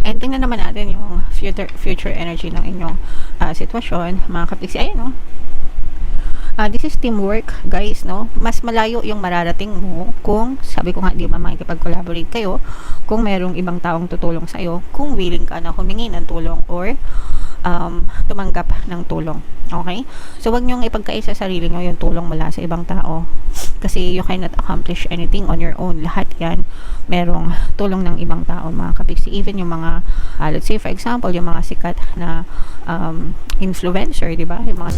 And tingnan naman natin yung future energy ng inyong sitwasyon, mga kapiksi. Ayun, no? This is teamwork, guys, no? Mas malayo yung mararating mo kung, sabi ko nga, di ba, makikipag-collaborate kayo, kung merong ibang taong tutulong sa'yo, kung willing ka na humingi ng tulong or tumanggap ng tulong. Okay? So, wag niyong ipagkait sa sarili niyo yung tulong mula sa ibang tao. Kasi you cannot accomplish anything on your own. Lahat yan, merong tulong ng ibang tao, mga kapiksi. Even yung mga, let's say, for example, yung mga sikat na influencer, di ba? Yung mga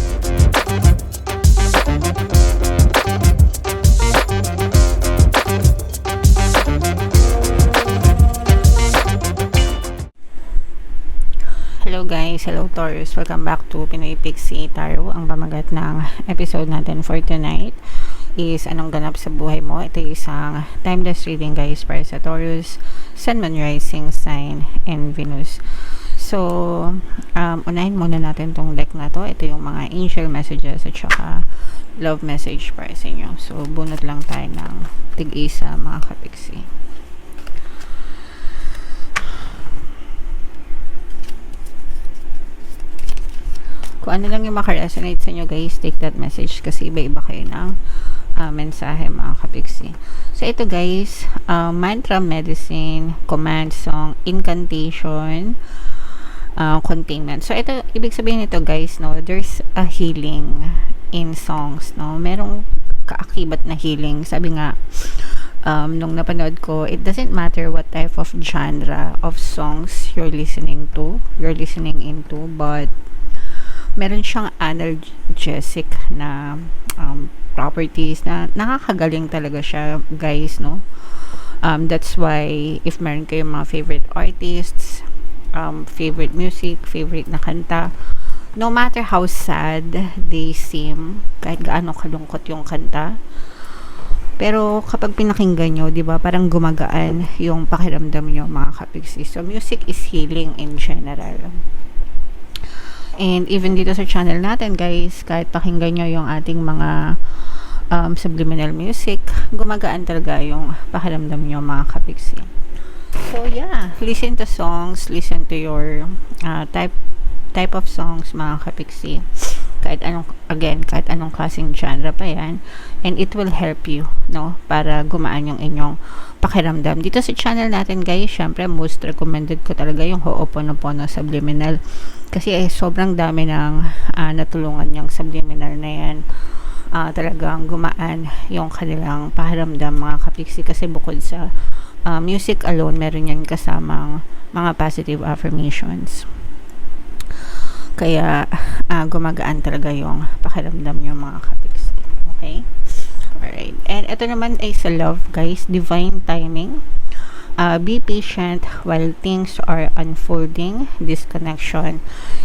Hello guys, hello Taurus. Welcome back to Pinoy Pixie Tarot. Ang pamagat ng episode natin for tonight is anong ganap sa buhay mo. Ito isang timeless reading, guys, para sa Taurus, Sun, Moon, Rising Sign, and Venus. So, unahin muna natin tong deck na to. Ito yung mga angel messages at saka love message para sa inyo. So, bunot lang tayo ng tig-isa, mga kapiksi. Kung ano lang yung makaresonate sa inyo, guys, take that message kasi iba-iba kayo ng mensahe, mga kapiksi. So, ito, guys, mantra, medicine, command song, incantation, containment. So, ito, ibig sabihin nito, guys, no, there's a healing in songs, no? Merong kaakibat na healing. Sabi nga, nung napanood ko, it doesn't matter what type of genre of songs you're listening into, but meron siyang analgesic na properties na nakakagaling talaga siya, guys, no? That's why if meron kayong mga favorite artists, favorite music, favorite na kanta, no matter how sad they seem, kahit gaano kalungkot yung kanta, pero kapag pinakinggan nyo, di ba, parang gumagaan yung pakiramdam nyo, mga kapiksi. So, music is healing in general. And even dito sa channel natin, guys, kahit pakinggan nyo yung ating mga subliminal music, gumagaan talaga yung pakiramdam nyo, mga kapiksi. So, yeah, listen to songs, listen to your type of songs, mga kapiksi. Kahit anong klaseng genre pa yan, and it will help you, no, para gumaan yung inyong pakiramdam. Dito sa channel natin, guys, syempre most recommended ko talaga yung Ho'oponopono Subliminal kasi sobrang dami ng natulungan yung subliminal na yan. Talagang gumaan yung kanilang pakiramdam, mga kapiksi, kasi bukod sa music alone, meron yan kasamang mga positive affirmations. Kaya gumagaan talaga yung pakiramdam nyo, mga kapiksi. Okay? Alright. And ito naman ay sa love, guys. Divine timing. Be patient while things are unfolding. This connection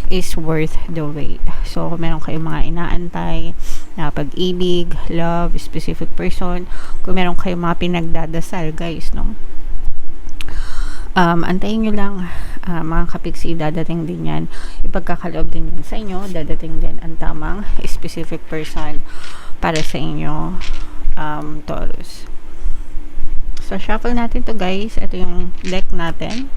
is worth the wait. So, kung meron kayong mga inaantay na pag-ibig, love, specific person, kung meron kayong mga pinagdadasal, guys, no? Antayin nyo lang, mga kapiksi, dadating din yan. Ipagkakaloob din yan sa inyo. Dadating din ang tamang specific person para sa inyo, Taurus. So, shuffle natin to, guys. Ito yung deck natin.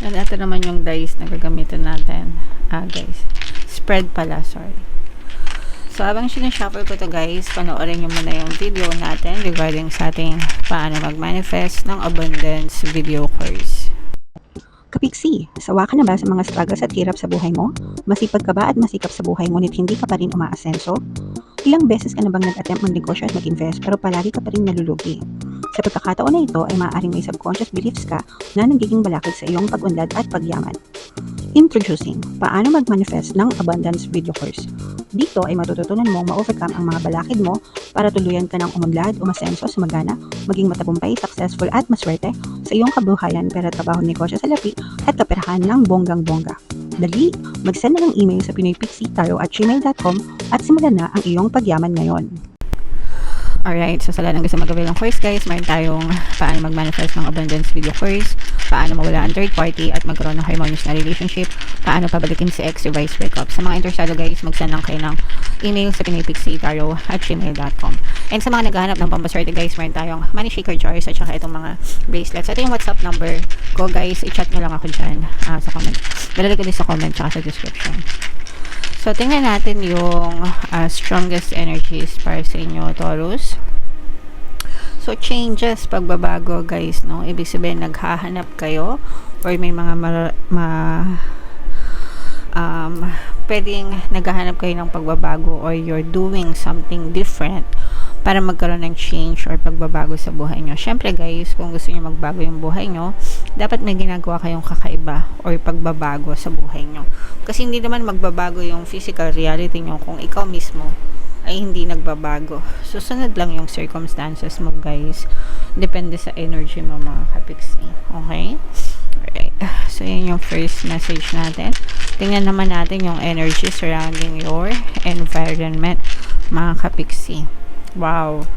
And ito naman yung dice na gagamitin natin. Guys. Spread pala, sorry. So, habang sinashuffle ko to, guys, panoorin nyo muna yung video natin regarding sa ating paano mag-manifest ng abundance video course. Kapiksi, sawa ka na ba sa mga struggles at hirap sa buhay mo? Masipag ka ba at masikap sa buhay ngunit hindi ka pa rin umaasenso? Ilang beses ka na bang nag-attempt magnegosyo at mag-invest pero palagi ka pa rin nalulugi? Sa pagkakataon na ito ay maaaring may subconscious beliefs ka na nagiging balakid sa iyong pag-unlad at pagyaman. Introducing, paano mag-manifest ng abundance video course. Dito ay matututunan mong ma-overcome ang mga balakid mo para tuluyan ka ng umunlad, umasenso, sumagana, maging matagumpay, successful at maswerte sa iyong kabuhayan, pera, trabaho, negosyo sa lapi at kaperahan ng bonggang-bongga. Dali, mag-send na ng email sa pinoypixie@gmail.com at simulan na ang iyong pagyaman ngayon. Alright, so sa lahat ng gusto mag-avail ng course guys, mayroon tayong paano mag-manifest ng abundance video course, paano mawala ang third party at magkaroon ng harmonious na relationship, paano pabalikin si ex, revise breakup. Sa mga interesado guys, mag-send lang kayo ng email sa pinipixitaro@gmail.com. And sa mga naghahanap ng pampaswerte guys, mayroon tayong money shaker jars at saka itong mga bracelets. Ito yung WhatsApp number ko guys, i-chat nyo lang ako dyan sa comment. Lalagay ko din sa comment at sa description. So, tingnan natin yung strongest energies para sa inyo, Taurus. So, changes, pagbabago, guys, no? Ibig sabihin, naghahanap kayo or may mga pwedeng naghahanap kayo ng pagbabago or you're doing something different para magkaroon ng change or pagbabago sa buhay nyo. Syempre guys, kung gusto nyo magbago yung buhay nyo, dapat may ginagawa kayong kakaiba or pagbabago sa buhay nyo. Kasi hindi naman magbabago yung physical reality nyo kung ikaw mismo ay hindi nagbabago. Susunod lang yung circumstances mo guys. Depende sa energy mo mga kapiksi. Okay? Alright. So, yun yung first message natin. Tingnan naman natin yung energy surrounding your environment mga kapiksi. Wow.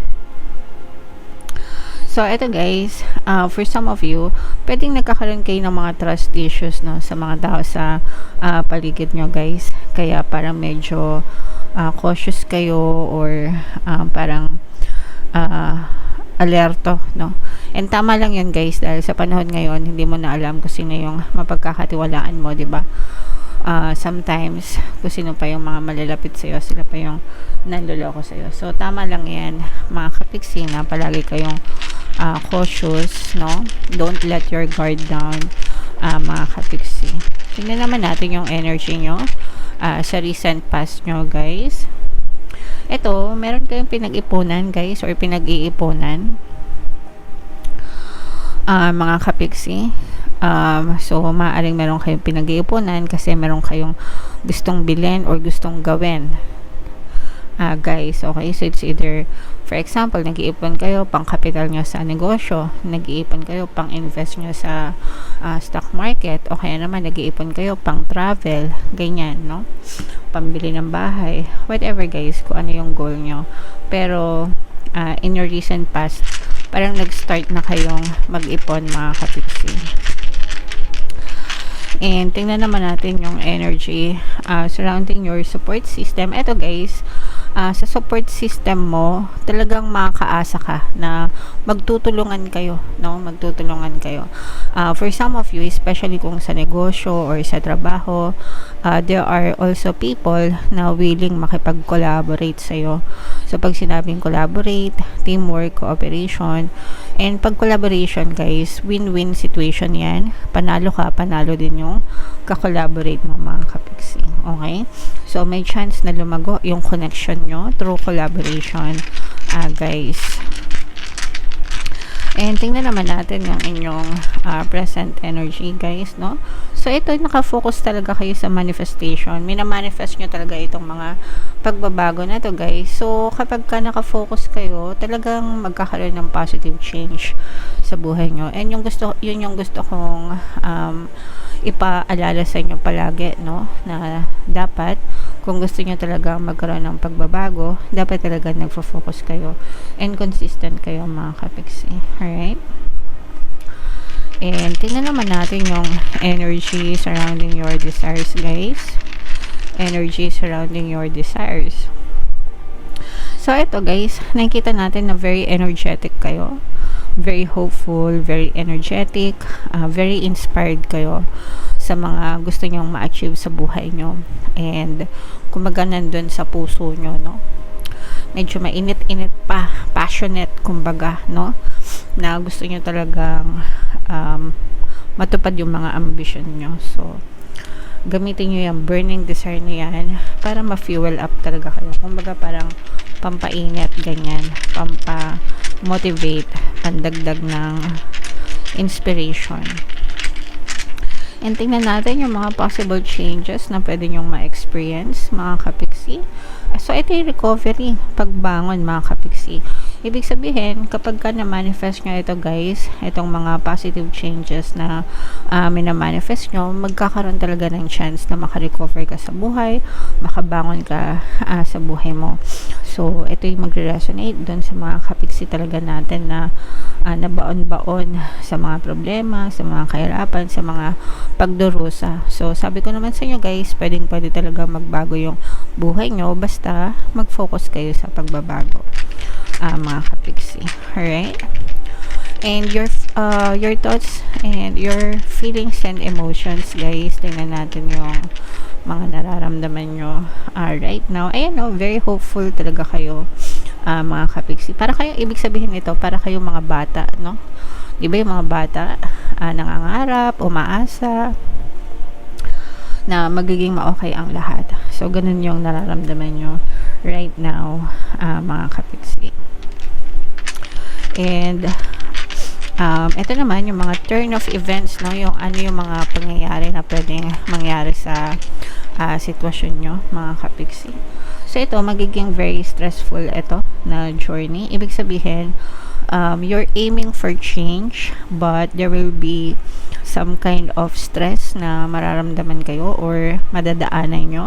So, ito guys, for some of you, pwedeng nagkakaroon kayo ng mga trust issues no, sa mga tao sa paligid nyo guys. Kaya parang medyo cautious kayo or parang alerto, no? And tama lang yun guys dahil sa panahon ngayon, hindi mo na alam kung sino yung mapagkakatiwalaan mo, di ba? Sometimes, kung sino pa yung mga malalapit sa'yo, sila pa yung nanloloko sa'yo. So, tama lang yan, mga kapiksi na palagi kayong cautious, no? Don't let your guard down, mga kapiksi. Tingnan naman natin yung energy nyo sa recent past nyo, guys. Ito, meron kayong pinag-ipunan, guys, or pinag-iipunan, mga kapiksi. So, maaaring meron kayong pinag-iipunan kasi meron kayong gustong bilhin or gustong gawin. Guys, okay, so it's either, for example, nag-iipon kayo pang capital nyo sa negosyo, nag-iipon kayo pang invest nyo sa stock market, o kaya naman nag-iipon kayo pang travel, ganyan, no? Pambili ng bahay, whatever guys, kung ano yung goal nyo. Pero, in your recent past, parang nag-start na kayong mag-ipon mga kapiksi. And tingnan naman natin yung energy surrounding your support system. Ito guys, sa support system mo, talagang makakaasa ka na magtutulungan kayo, no? Magtutulungan kayo. For some of you, especially kung sa negosyo or sa trabaho, there are also people na willing makipag-collaborate sa'yo. So, pag sinabing collaborate, teamwork, cooperation, and pag collaboration guys, win-win situation yan. Panalo ka, panalo din yung ka-collaborate mo mga kapiksi. Okay? So, may chance na lumago yung connection nyo through collaboration, guys. And tingnan naman natin yung inyong present energy, guys, no? So, ito, nakafocus talaga kayo sa manifestation. Minamanifest nyo talaga itong mga pagbabago na to, guys. So, kapag ka nakafocus kayo, talagang magkakaroon ng positive change sa buhay nyo. And yun yung gusto kong ipaalala sa inyo palagi, no? Na dapat, kung gusto nyo talaga magkaroon ng pagbabago, dapat talaga nagfo-focus kayo and consistent kayo mga kapiksi. Alright? And tingnan naman natin yung energy surrounding your desires, guys. Energy surrounding your desires. So, ito guys, nakikita natin na very energetic kayo. Very hopeful, very energetic, very inspired kayo sa mga gusto nyong ma-achieve sa buhay nyo. And, kumbaga nandun sa puso nyo, no? Medyo mainit-init pa, passionate, kumbaga, no? Na gusto nyo talagang matupad yung mga ambition nyo. So, gamitin nyo yung burning desire nyo yan para ma-fuel up talaga kayo. Kumbaga parang pampainit, ganyan, pampa-motivate, pandagdag ng inspiration. And tingnan natin yung mga possible changes na pwede nyong ma-experience, mga kapiksi. So, ito yung recovery, pagbangon, mga kapiksi. Ibig sabihin, kapag ka na-manifest nyo ito, guys, itong mga positive changes na mina-manifest nyo, magkakaroon talaga ng chance na makarecover ka sa buhay, makabangon ka sa buhay mo. So, ito yung magre-resonate doon sa mga kapiksi talaga natin na nabaon-baon sa mga problema, sa mga kahirapan, sa mga pagdurusa. So, sabi ko naman sa inyo guys, pwede talaga magbago yung buhay nyo basta mag-focus kayo sa pagbabago, mga kapiksi. Alright? And your thoughts and your feelings and emotions guys, tingnan natin yung mga nararamdaman nyo right now. Ayan o, very hopeful talaga kayo, mga kapiksi. Para kayo, ibig sabihin nito, para kayo mga bata, no? Di ba yung mga bata nangangarap, umaasa na magiging ma-okay ang lahat. So, ganun yung nararamdaman nyo right now, mga kapiksi. And ito naman yung mga turn of events, no? Yung ano yung mga pangyayari na pwedeng mangyari sa sitwasyon nyo, mga kapiksi. So ito, magiging very stressful ito na journey. Ibig sabihin, you're aiming for change, but there will be some kind of stress na mararamdaman kayo or madadaanan nyo.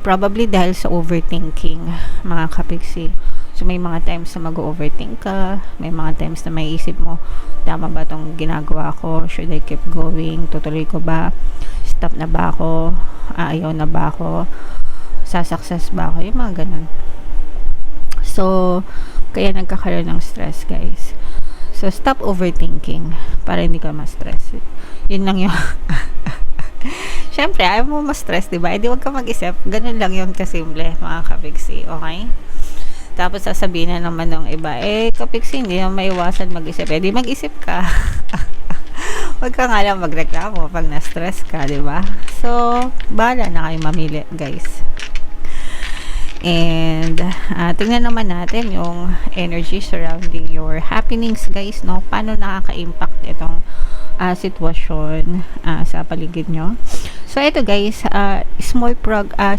Probably dahil sa overthinking, mga kapiksi. So, may mga times na mag-overthink ka, may mga times na may isip mo, tama ba itong ginagawa ko? Should I keep going? Tutuloy ko ba? Stop na ba ako? Ayaw na ba ako? Sasuccess ba ako? Yung mga ganun. So, kaya nagkakaroon ng stress, guys. So, stop overthinking para hindi ka ma-stress. Yun lang yung Siyempre, ayaw mo ma-stress, diba? Eh, di wag ka mag-isip. Ganun lang yung kasimple, mga kapiksi. Okay? Tapos sasabihin na naman ng iba, kapiksi, hindi na maiwasan mag-isip. Di mag-isip ka. Huwag ka nga lang magreklamo pag na-stress ka, di ba? So, bahala na kayo mamili, guys. And, tingnan naman natin yung energy surrounding your happenings, guys, no? Paano nakaka-impact itong sitwasyon sa paligid nyo. So, ito guys,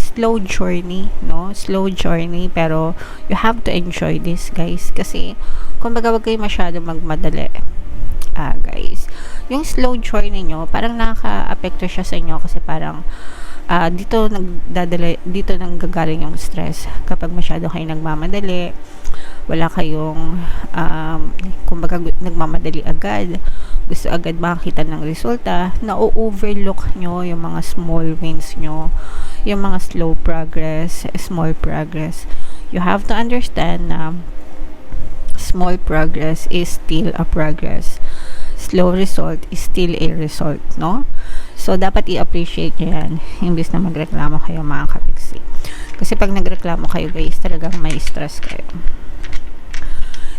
slow journey, no? Slow journey, pero you have to enjoy this, guys. Kasi, kumbaga, wag kayo masyado magmadali. Guys, yung slow journey nyo, parang nakaka-apekto siya sa inyo kasi parang dito nanggagaling yung stress kapag masyado kayo nagmamadali, wala kayong kumbaga nagmamadali agad, gusto agad makakita ng resulta, na-overlook nyo yung mga small wins nyo, yung mga slow progress, small progress. You have to understand na small progress is still a progress. Slow result is still a result, no? So, dapat i-appreciate nyo yan, imbis na magreklamo kayo, mga kapiksi. Kasi pag nagreklamo kayo, guys, talagang may stress kayo.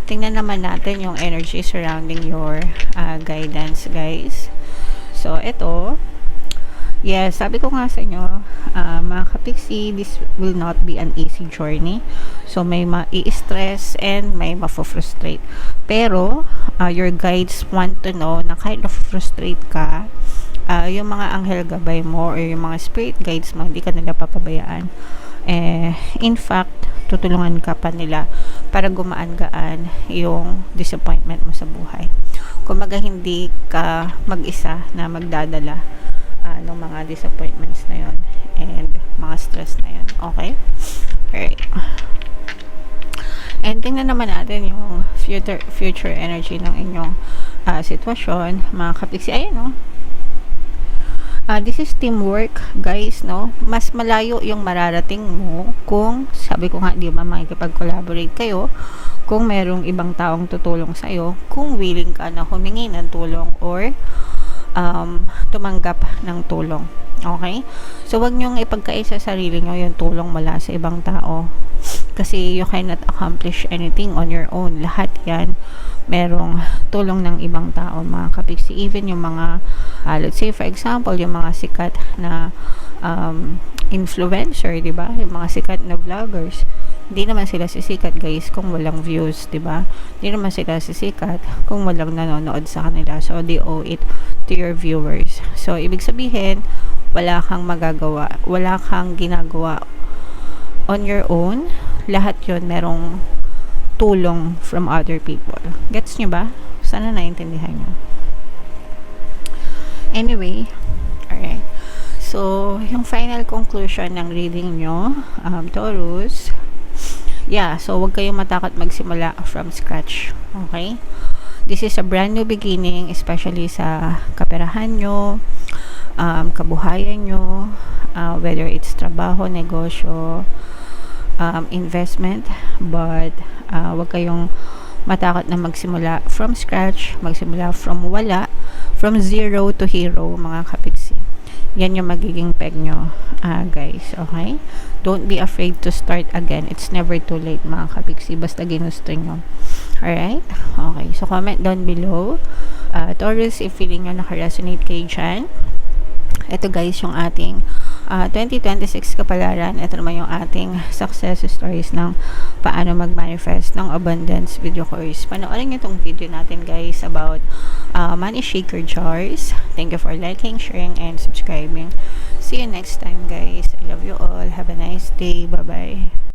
Tingnan naman natin yung energy surrounding your guidance, guys. So, ito, yes, sabi ko nga sa inyo, mga kapiksi, this will not be an easy journey. So, may ma-i-stress and may ma-frustrate. Pero, your guides want to know na kahit na-frustrate ka, yung mga anghel gabay mo or yung mga spirit guides mo, hindi ka nila papabayaan. In fact, tutulungan ka pa nila para gumaan-gaan yung disappointment mo sa buhay. Kumbaga, hindi ka mag-isa na magdadala ng mga disappointments na yon and mga stress na yon. Okay? Alright. And tingnan naman natin yung future energy ng inyong sitwasyon, mga kapiksi. Ayan, no? This is teamwork, guys, no? Mas malayo yung mararating mo kung, sabi ko nga, di ba, makikipag-collaborate kayo, kung merong ibang taong tutulong sa'yo, kung willing ka na humingi ng tulong or tumanggap ng tulong. Okay? So, wag nyong ipagkait sa sarili nyo yung tulong mula sa ibang tao. Kasi you cannot accomplish anything on your own. Lahat yan, merong tulong ng ibang tao, mga kapiksi. Even yung mga, let's say for example, yung mga sikat na influencer, di ba? Yung mga sikat na vloggers. Hindi naman sila sisikat, guys, kung walang views, di ba? Hindi naman sila sisikat kung walang nanonood sa kanila. So, they owe it to your viewers. So, ibig sabihin, wala kang magagawa, wala kang ginagawa on your own. Lahat yun merong tulong from other people. Gets nyo ba? Sana naintindihan nyo. Anyway, alright. So, yung final conclusion ng reading nyo, Taurus, yeah, so wag kayong matakot magsimula from scratch. Okay? This is a brand new beginning, especially sa kaperahan nyo, kabuhayan nyo, whether it's trabaho, negosyo, investment, but wag kayong matakot na magsimula from scratch, magsimula from wala, from zero to hero, mga kapiksi. Yan yung magiging peg nyo, guys. Okay? Don't be afraid to start again. It's never too late, mga kapiksi, basta ginusto nyo. Alright? Okay. So, comment down below. Taurus, if feeling nyo naka-resonate kayo dyan. Ito guys, yung ating 2026 kapalaran. Ito naman yung ating success stories ng paano mag-manifest ng abundance video course. Panoorin nyo itong video natin guys about money shaker jars. Thank you for liking, sharing, and subscribing. See you next time guys. I love you all. Have a nice day. Bye-bye.